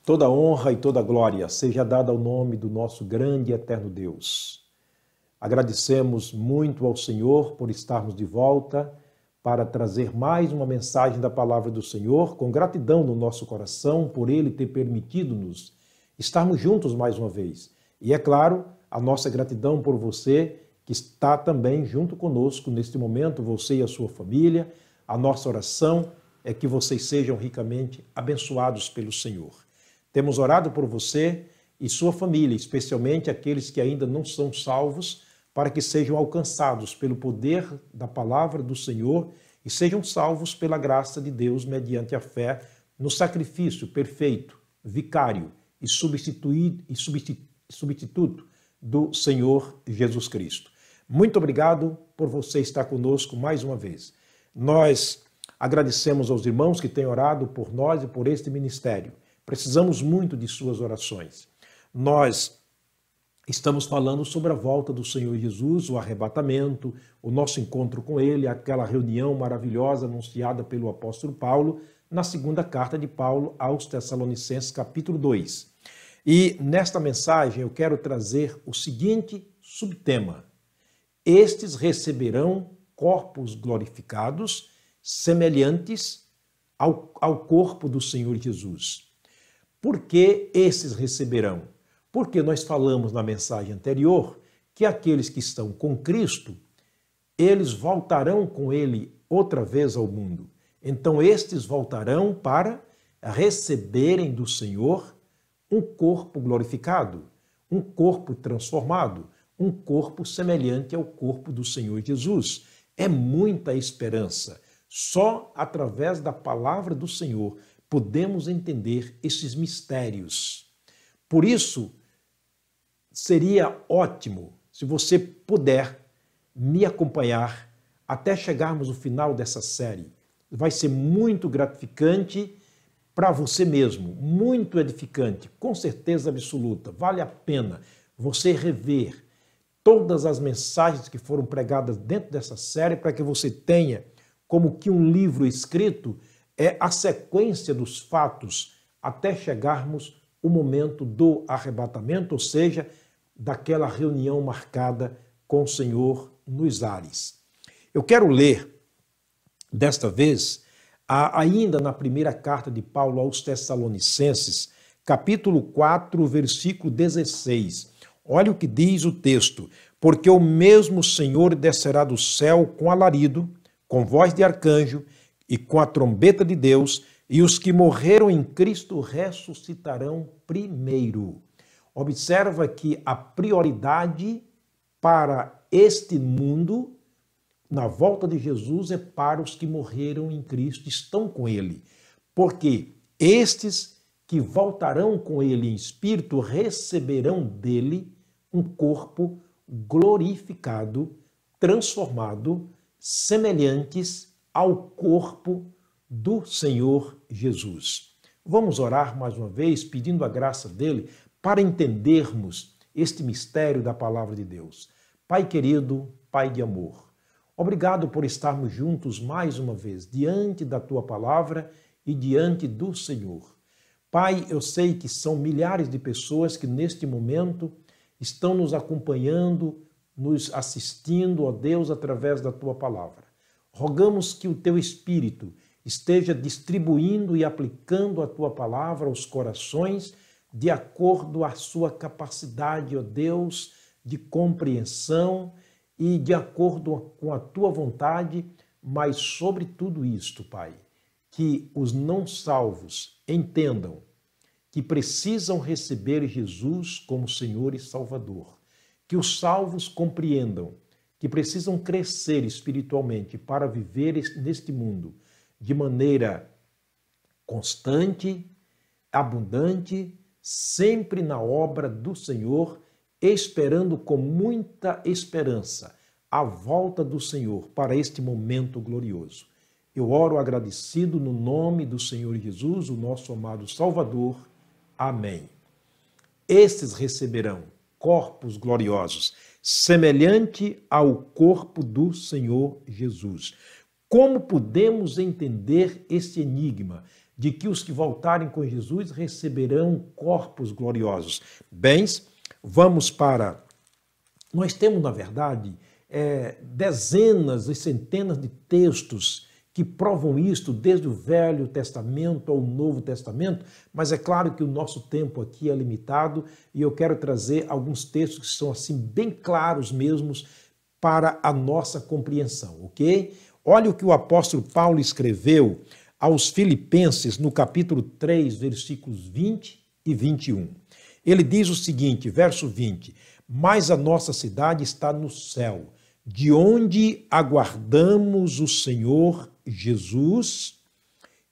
Toda honra e toda glória seja dada ao nome do nosso grande e eterno Deus. Agradecemos muito ao Senhor por estarmos de volta para trazer mais uma mensagem da palavra do Senhor, com gratidão no nosso coração por Ele ter permitido-nos estarmos juntos mais uma vez. E é claro, a nossa gratidão por você que está também junto conosco neste momento, você e a sua família. A nossa oração é que vocês sejam ricamente abençoados pelo Senhor. Temos orado por você e sua família, especialmente aqueles que ainda não são salvos, para que sejam alcançados pelo poder da palavra do Senhor e sejam salvos pela graça de Deus mediante a fé no sacrifício perfeito, vicário e substituto do Senhor Jesus Cristo. Muito obrigado por você estar conosco mais uma vez. Nós agradecemos aos irmãos que têm orado por nós e por este ministério. Precisamos muito de suas orações. Nós estamos falando sobre a volta do Senhor Jesus, o arrebatamento, o nosso encontro com Ele, aquela reunião maravilhosa anunciada pelo apóstolo Paulo na segunda carta de Paulo aos Tessalonicenses, capítulo 2. E nesta mensagem eu quero trazer o seguinte subtema: estes receberão corpos glorificados, semelhantes ao corpo do Senhor Jesus. Por que esses receberão? Porque nós falamos na mensagem anterior que aqueles que estão com Cristo, eles voltarão com Ele outra vez ao mundo. Então estes voltarão para receberem do Senhor um corpo glorificado, um corpo transformado, um corpo semelhante ao corpo do Senhor Jesus. É muita esperança. Só através da palavra do Senhor podemos entender esses mistérios. Por isso, seria ótimo se você puder me acompanhar até chegarmos ao final dessa série. Vai ser muito gratificante para você mesmo, muito edificante, com certeza absoluta. Vale a pena você rever todas as mensagens que foram pregadas dentro dessa série para que você tenha como que um livro escrito a sequência dos fatos até chegarmos o momento do arrebatamento, ou seja, daquela reunião marcada com o Senhor nos ares. Eu quero ler, desta vez, ainda na primeira carta de Paulo aos Tessalonicenses, capítulo 4, versículo 16. Olha o que diz o texto: porque o mesmo Senhor descerá do céu com alarido, com voz de arcanjo e com a trombeta de Deus, e os que morreram em Cristo ressuscitarão primeiro. Observa que a prioridade para este mundo, na volta de Jesus, é para os que morreram em Cristo, estão com Ele. Porque estes que voltarão com Ele em espírito receberão dele um corpo glorificado, transformado, semelhantes ao corpo do Senhor Jesus. Vamos orar mais uma vez, pedindo a graça dele para entendermos este mistério da palavra de Deus. Pai querido, Pai de amor, obrigado por estarmos juntos mais uma vez, diante da tua palavra e diante do Senhor. Pai, eu sei que são milhares de pessoas que neste momento estão nos acompanhando, nos assistindo, ó Deus, através da tua palavra. Rogamos que o teu Espírito esteja distribuindo e aplicando a tua palavra aos corações de acordo à sua capacidade, ó Deus, de compreensão e de acordo com a tua vontade, mas sobre tudo isto, Pai, que os não salvos entendam que precisam receber Jesus como Senhor e Salvador, que os salvos compreendam que precisam crescer espiritualmente para viver neste mundo de maneira constante, abundante, sempre na obra do Senhor, esperando com muita esperança a volta do Senhor para este momento glorioso. Eu oro agradecido no nome do Senhor Jesus, o nosso amado Salvador. Amém. Estes receberão corpos gloriosos, semelhante ao corpo do Senhor Jesus. Como podemos entender esse enigma de que os que voltarem com Jesus receberão corpos gloriosos. Bens, vamos para... Nós temos, na verdade, dezenas e centenas de textos que provam isto, desde o Velho Testamento ao Novo Testamento, mas é claro que o nosso tempo aqui é limitado e eu quero trazer alguns textos que são assim bem claros mesmos para a nossa compreensão, ok? Olha o que o apóstolo Paulo escreveu aos Filipenses no capítulo 3, versículos 20 e 21. Ele diz o seguinte, verso 20: mas a nossa cidade está no céu, de onde aguardamos o Senhor Jesus,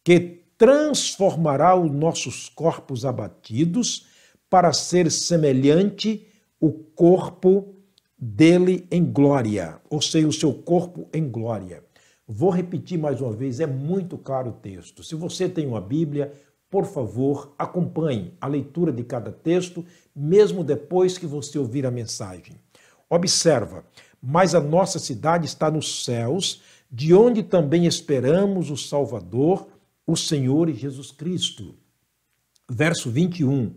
que transformará os nossos corpos abatidos para ser semelhante ao corpo dele em glória, ou seja, o seu corpo em glória. Vou repetir mais uma vez, é muito claro o texto. Se você tem uma Bíblia, por favor, acompanhe a leitura de cada texto, mesmo depois que você ouvir a mensagem. Observa, mas a nossa cidade está nos céus, de onde também esperamos o Salvador, o Senhor Jesus Cristo. Verso 21,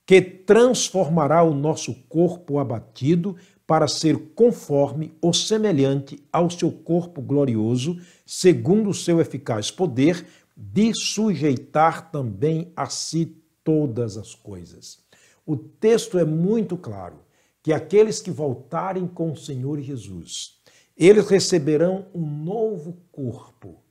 que transformará o nosso corpo abatido para ser conforme ou semelhante ao seu corpo glorioso, segundo o seu eficaz poder, de sujeitar também a si todas as coisas. O texto é muito claro, que aqueles que voltarem com o Senhor Jesus, eles receberão um novo corpo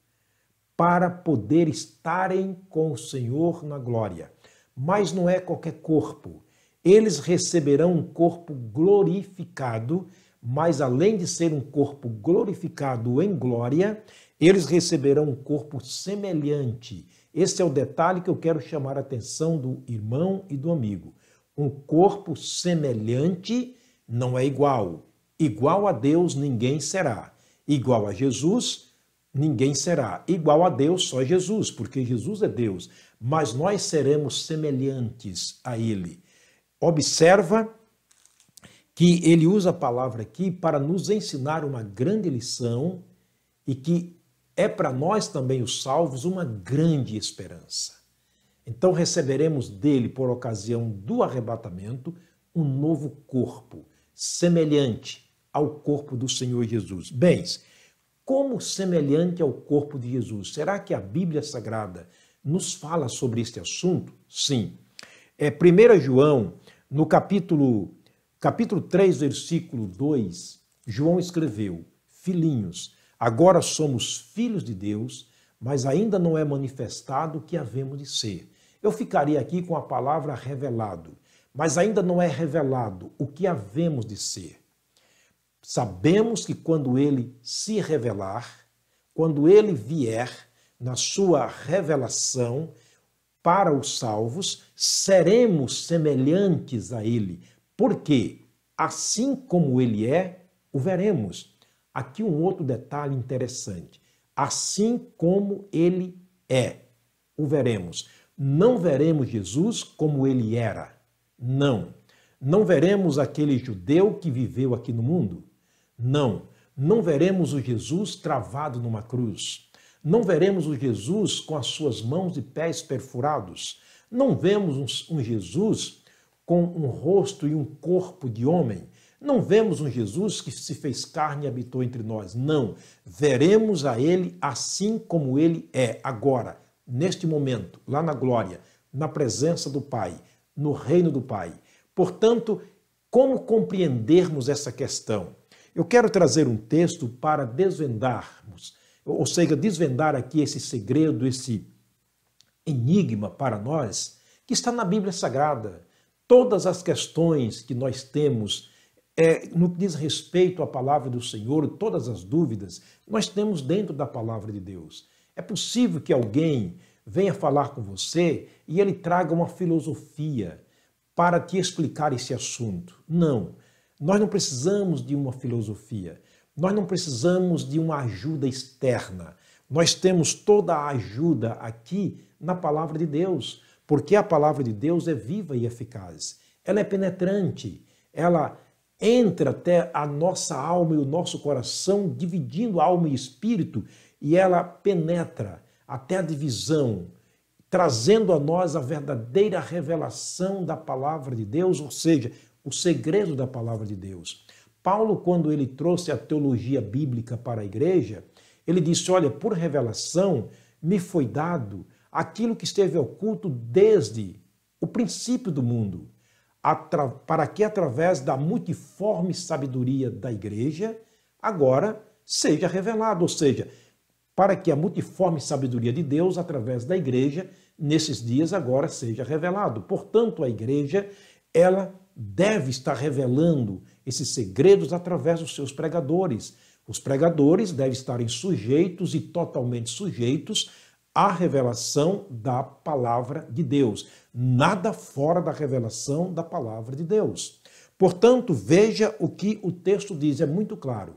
para poder estarem com o Senhor na glória. Mas não é qualquer corpo. Eles receberão um corpo glorificado, mas além de ser um corpo glorificado em glória, eles receberão um corpo semelhante. Esse é o detalhe que eu quero chamar a atenção do irmão e do amigo. Um corpo semelhante não é igual. Igual a Deus ninguém será. Igual a Jesus ninguém será. Igual a Deus só Jesus, porque Jesus é Deus. Mas nós seremos semelhantes a Ele. Observa que ele usa a palavra aqui para nos ensinar uma grande lição e que é para nós também, os salvos, uma grande esperança. Então receberemos dele, por ocasião do arrebatamento, um novo corpo, semelhante ao corpo do Senhor Jesus. Bens, como semelhante ao corpo de Jesus? Será que a Bíblia Sagrada nos fala sobre este assunto? Sim. 1 João, no capítulo 3, versículo 2, João escreveu: filhinhos, agora somos filhos de Deus, mas ainda não é manifestado o que havemos de ser. Eu ficaria aqui com a palavra revelado, mas ainda não é revelado o que havemos de ser. Sabemos que quando ele se revelar, quando ele vier na sua revelação para os salvos, seremos semelhantes a ele, porque assim como ele é, o veremos. Aqui um outro detalhe interessante. Assim como ele é, o veremos. Não veremos Jesus como ele era. Não. Não veremos aquele judeu que viveu aqui no mundo. Não. Não veremos o Jesus travado numa cruz. Não veremos o Jesus com as suas mãos e pés perfurados. Não vemos um Jesus com um rosto e um corpo de homem. Não vemos um Jesus que se fez carne e habitou entre nós. Não. Veremos a ele assim como ele é agora, neste momento, lá na glória, na presença do Pai, no reino do Pai. Portanto, como compreendermos essa questão? Eu quero trazer um texto para desvendarmos, ou seja, desvendar aqui esse segredo, esse enigma para nós, que está na Bíblia Sagrada. Todas as questões que nós temos no que diz respeito à palavra do Senhor, todas as dúvidas, nós temos dentro da palavra de Deus. É possível que alguém venha falar com você e ele traga uma filosofia para te explicar esse assunto. Não, nós não precisamos de uma filosofia, nós não precisamos de uma ajuda externa. Nós temos toda a ajuda aqui na palavra de Deus, porque a palavra de Deus é viva e eficaz. Ela é penetrante, ela entra até a nossa alma e o nosso coração, dividindo alma e espírito, e ela penetra até a divisão trazendo a nós a verdadeira revelação da palavra de Deus, ou seja, o segredo da palavra de Deus. Paulo, quando ele trouxe a teologia bíblica para a igreja, ele disse, olha, por revelação me foi dado aquilo que esteve oculto desde o princípio do mundo, para que através da multiforme sabedoria da igreja, agora seja revelado, ou seja, para que a multiforme sabedoria de Deus, através da igreja, nesses dias agora seja revelado. Portanto, a igreja, ela deve estar revelando esses segredos através dos seus pregadores. Os pregadores devem estarem sujeitos e totalmente sujeitos à revelação da palavra de Deus. Nada fora da revelação da palavra de Deus. Portanto, veja o que o texto diz, é muito claro,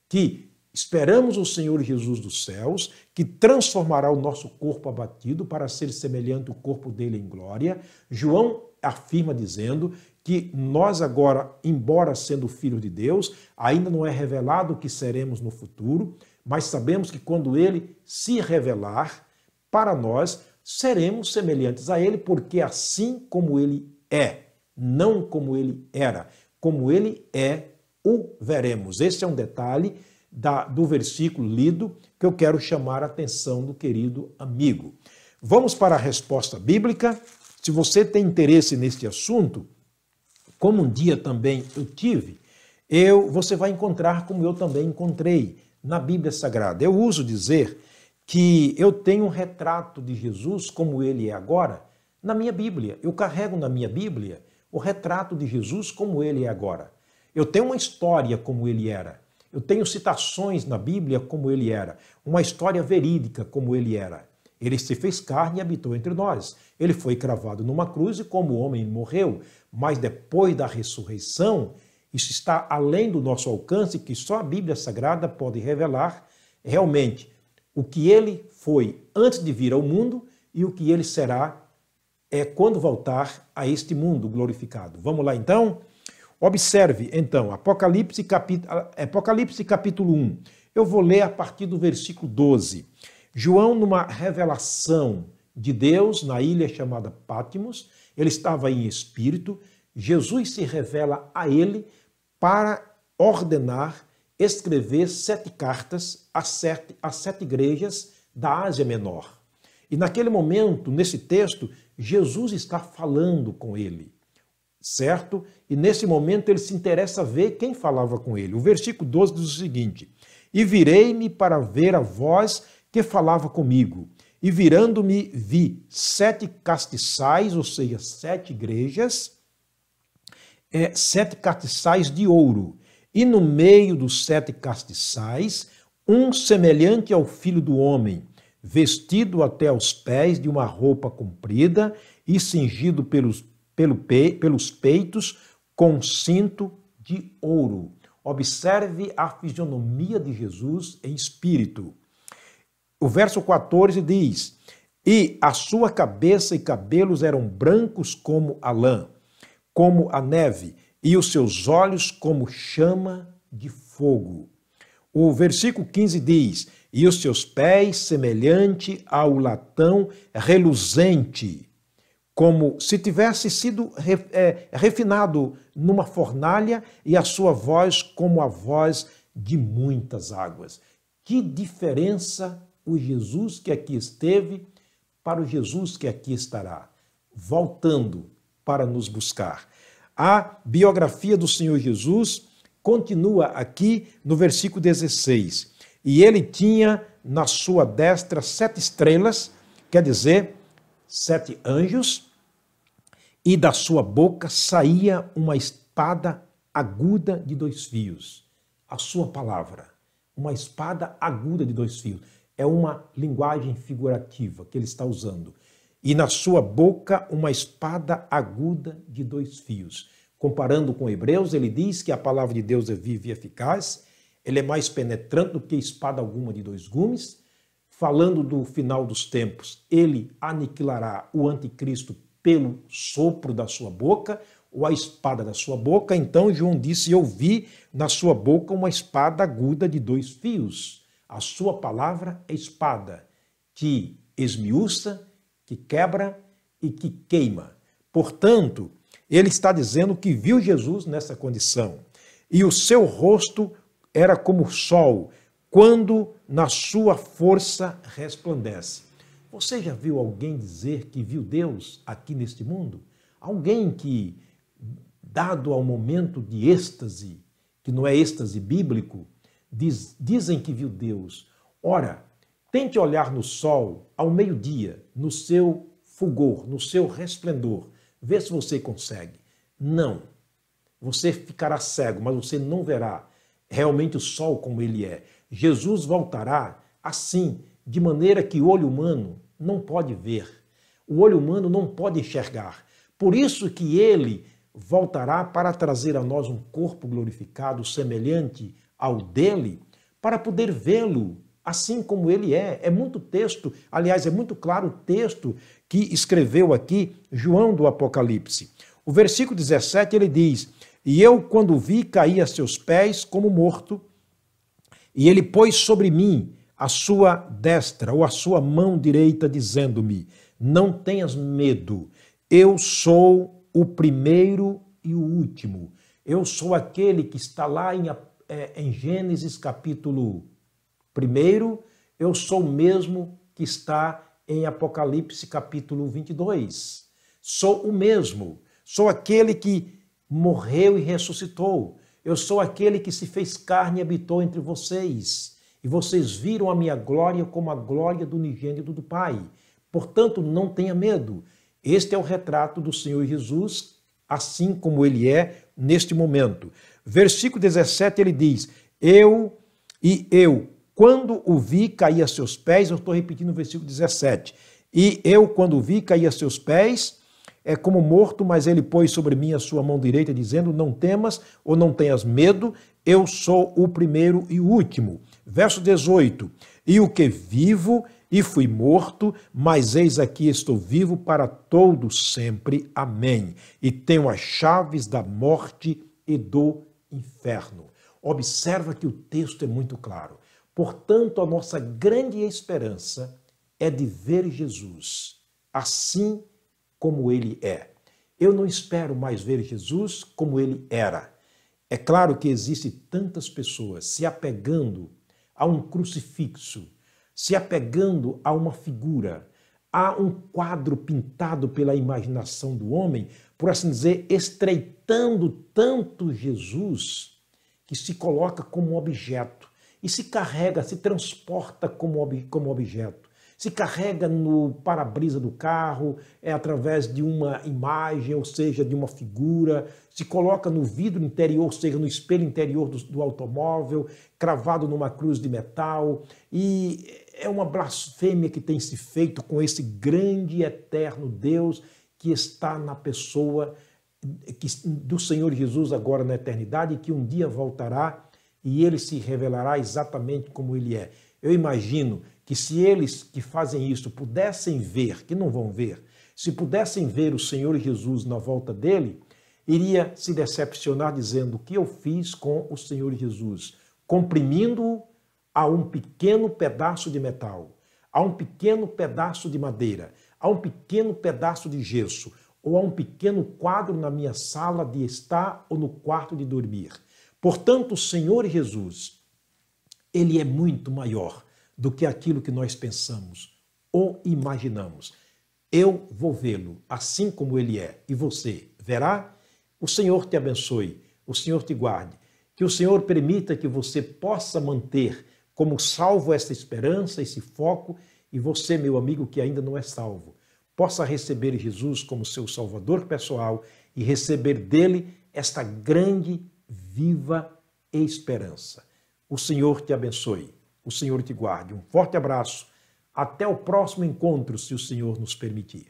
que esperamos o Senhor Jesus dos céus, que transformará o nosso corpo abatido para ser semelhante ao corpo dele em glória. João afirma dizendo que nós agora, embora sendo filhos de Deus, ainda não é revelado o que seremos no futuro, mas sabemos que quando ele se revelar para nós, seremos semelhantes a ele, porque assim como ele é, não como ele era, como ele é, o veremos. Esse é um detalhe do versículo lido que eu quero chamar a atenção do querido amigo. Vamos para a resposta bíblica. Se você tem interesse neste assunto, como um dia também eu tive, você vai encontrar como eu também encontrei na Bíblia Sagrada. Eu uso dizer que eu tenho um retrato de Jesus como ele é agora na minha Bíblia. Eu carrego na minha Bíblia o retrato de Jesus como ele é agora. Eu tenho uma história como ele era. Eu tenho citações na Bíblia como ele era. Uma história verídica como ele era. Ele se fez carne e habitou entre nós. Ele foi cravado numa cruz e como homem morreu. Mas depois da ressurreição, isso está além do nosso alcance, que só a Bíblia Sagrada pode revelar realmente o que ele foi antes de vir ao mundo e o que ele será quando voltar a este mundo glorificado. Vamos lá então? Observe então, Apocalipse capítulo 1. Eu vou ler a partir do versículo 12. João, numa revelação de Deus na ilha chamada Patmos, ele estava em espírito, Jesus se revela a ele para ordenar escrever 7 cartas às 7 igrejas da Ásia Menor. E naquele momento, nesse texto, Jesus está falando com ele, certo? E nesse momento ele se interessa ver quem falava com ele. O versículo 12 diz o seguinte: E virei-me para ver a voz que falava comigo. E virando-me vi 7 castiçais, ou seja, 7 igrejas, 7 castiçais de ouro. E no meio dos 7 castiçais, um semelhante ao Filho do Homem, vestido até aos pés de uma roupa comprida e cingido pelos peitos com cinto de ouro. Observe a fisionomia de Jesus em espírito. O verso 14 diz: E a sua cabeça e cabelos eram brancos como a lã, como a neve, e os seus olhos como chama de fogo. O versículo 15 diz: E os seus pés semelhante ao latão reluzente, como se tivesse sido refinado numa fornalha, e a sua voz como a voz de muitas águas. Que diferença o Jesus que aqui esteve para o Jesus que aqui estará, voltando para nos buscar. A biografia do Senhor Jesus continua aqui no versículo 16. E ele tinha na sua destra 7 estrelas, quer dizer, 7 anjos, e da sua boca saía uma espada aguda de 2 fios. A sua palavra, uma espada aguda de 2 fios. É uma linguagem figurativa que ele está usando. E na sua boca uma espada aguda de 2 fios. Comparando com Hebreus, ele diz que a palavra de Deus é viva e eficaz, ele é mais penetrante do que espada alguma de 2 gumes. Falando do final dos tempos, ele aniquilará o anticristo pelo sopro da sua boca, ou a espada da sua boca. Então João disse: Eu vi na sua boca uma espada aguda de 2 fios. A sua palavra é espada, que esmiuça, que quebra e que queima. Portanto, ele está dizendo que viu Jesus nessa condição. E o seu rosto era como o sol, quando na sua força resplandece. Você já viu alguém dizer que viu Deus aqui neste mundo? Alguém que, dado ao momento de êxtase, que não é êxtase bíblico, dizem que viu Deus. Ora, tente olhar no sol ao meio-dia, no seu fulgor, no seu resplendor. Vê se você consegue. Não. Você ficará cego, mas você não verá realmente o sol como ele é. Jesus voltará assim, de maneira que o olho humano não pode ver. O olho humano não pode enxergar. Por isso que ele voltará para trazer a nós um corpo glorificado, semelhante ao dele, para poder vê-lo assim como ele é. É muito texto, aliás, é muito claro o texto que escreveu aqui João do Apocalipse. O versículo 17, ele diz: "E eu, quando vi, caí a seus pés como morto, e ele pôs sobre mim a sua destra ou a sua mão direita, dizendo-me: não tenhas medo, eu sou o primeiro e o último. Eu sou aquele que está lá em Gênesis capítulo 1, eu sou o mesmo que está em Apocalipse capítulo 22. Sou o mesmo, sou aquele que morreu e ressuscitou. Eu sou aquele que se fez carne e habitou entre vocês. E vocês viram a minha glória como a glória do unigênito do Pai. Portanto, não tenha medo. Este é o retrato do Senhor Jesus, assim como ele é neste momento. Versículo 17, ele diz: eu, quando o vi, caí a seus pés. Eu estou repetindo o versículo 17. E eu, quando o vi, caí a seus pés, é como morto, mas ele pôs sobre mim a sua mão direita, dizendo: não temas ou não tenhas medo, eu sou o primeiro e o último. Verso 18: e o que vivo e fui morto, mas eis aqui estou vivo para todo sempre. Amém. E tenho as chaves da morte e do inferno. Observa que o texto é muito claro. Portanto, a nossa grande esperança é de ver Jesus assim como ele é. Eu não espero mais ver Jesus como ele era. É claro que existem tantas pessoas se apegando a um crucifixo, se apegando a uma figura, a um quadro pintado pela imaginação do homem, por assim dizer, estreitando tanto Jesus, que se coloca como objeto e se carrega, se transporta como objeto. Se carrega no para-brisa do carro, através de uma imagem, ou seja, de uma figura, se coloca no vidro interior, ou seja, no espelho interior do automóvel, cravado numa cruz de metal, e é uma blasfêmia que tem se feito com esse grande e eterno Deus que está na pessoa do Senhor Jesus agora na eternidade, e que um dia voltará e ele se revelará exatamente como ele é. Eu imagino que se eles que fazem isso pudessem ver, que não vão ver, se pudessem ver o Senhor Jesus na volta dele, iria se decepcionar dizendo: o que eu fiz com o Senhor Jesus? Comprimindo-o a um pequeno pedaço de metal, a um pequeno pedaço de madeira, a um pequeno pedaço de gesso, ou a um pequeno quadro na minha sala de estar ou no quarto de dormir. Portanto, o Senhor Jesus, ele é muito maior do que aquilo que nós pensamos ou imaginamos. Eu vou vê-lo assim como ele é, e você verá? O Senhor te abençoe, o Senhor te guarde, que o Senhor permita que você possa manter como salvo essa esperança, esse foco, e você, meu amigo, que ainda não é salvo, possa receber Jesus como seu Salvador pessoal e receber dele esta grande, viva esperança. O Senhor te abençoe. O Senhor te guarde. Um forte abraço. Até o próximo encontro, se o Senhor nos permitir.